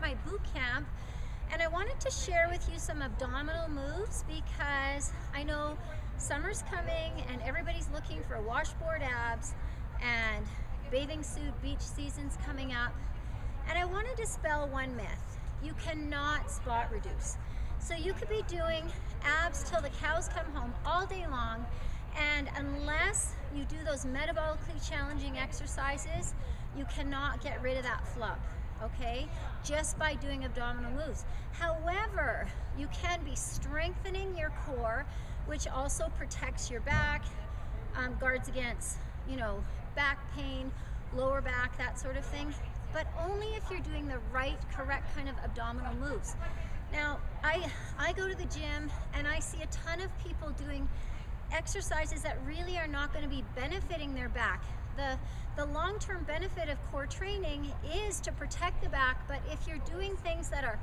my boot camp, and I wanted to share with you some abdominal moves because I know summer's coming and everybody's looking for washboard abs, and bathing suit beach season's coming up. And I want to dispel one myth. You cannot spot reduce. So you could be doing abs till the cows come home all day long, and unless you do those metabolically challenging exercises, you cannot get rid of that flub, okay? Just by doing abdominal moves. However, you can be strengthening your core, which also protects your back, guards against, back pain, lower back, that sort of thing, but only if you're doing the right, correct kind of abdominal moves. Now, I go to the gym and I see a ton of people doing exercises that really are not going to be benefiting their back. The long-term benefit of core training is to protect the back, but if you're doing things that are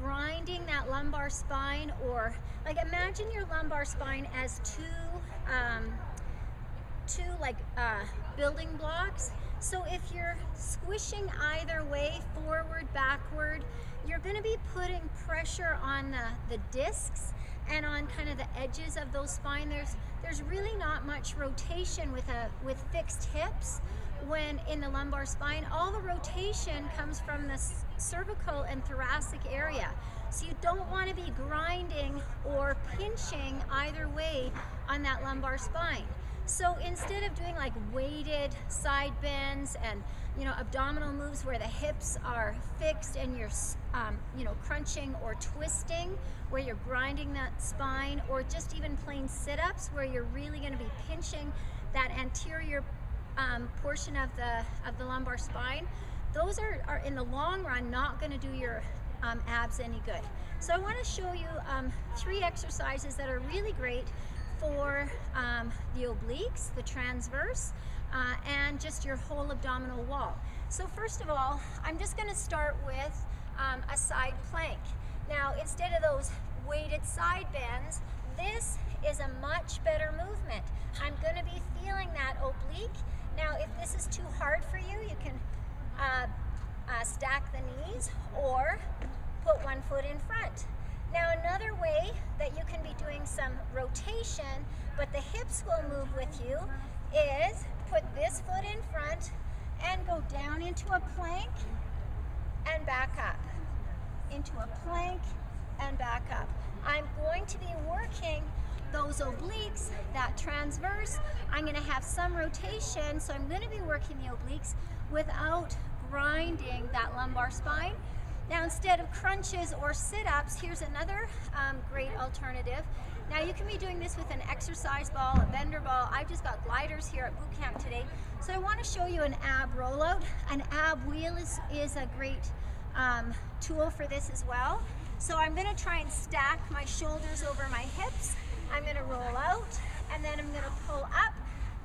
grinding that lumbar spine, or like imagine your lumbar spine as two building blocks. So if you're squishing either way, forward, backward, you're going to be putting pressure on the discs and on kind of the edges of those spine. There's really not much rotation with fixed hips when in the lumbar spine. All the rotation comes from the cervical and thoracic area. So you don't want to be grinding or pinching either way on that lumbar spine. So instead of doing like weighted side bends and abdominal moves where the hips are fixed and you're crunching or twisting where you're grinding that spine, or just even plain sit-ups where you're really going to be pinching that anterior portion of the lumbar spine, those are in the long run not going to do your abs any good. So I want to show you 3 exercises that are really great for the obliques, the transverse, and just your whole abdominal wall. So first of all, I'm just going to start with a side plank. Now, instead of those weighted side bends, this is a much better movement. I'm going to be feeling that oblique. Now, if this is too hard for you, you can stack the knees or put one foot in front. Now, another way that you can be doing some rotation, but the hips will move with you, is put this foot in front and go down into a plank and back up. Into a plank and back up. I'm going to be working those obliques, that transverse. I'm going to have some rotation, so I'm going to be working the obliques without grinding that lumbar spine. Now, instead of crunches or sit-ups, here's another great alternative. Now, you can be doing this with an exercise ball, a bender ball. I've just got gliders here at boot camp today. So I want to show you an ab rollout. An ab wheel is a great tool for this as well. So I'm going to try and stack my shoulders over my hips. I'm going to roll out, and then I'm going to pull up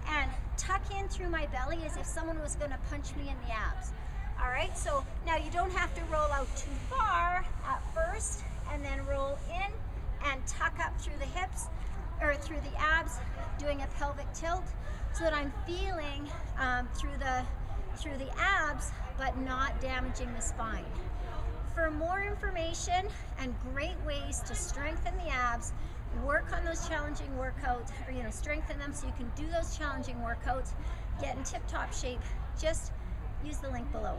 and tuck in through my belly as if someone was going to punch me in the abs. All right, so now you don't have to roll out too far at first, and then roll in and tuck up through the hips or through the abs, doing a pelvic tilt, so that I'm feeling through the abs, but not damaging the spine. For more information and great ways to strengthen the abs, work on those challenging workouts, or strengthen them so you can do those challenging workouts, get in tip-top shape, just use the link below.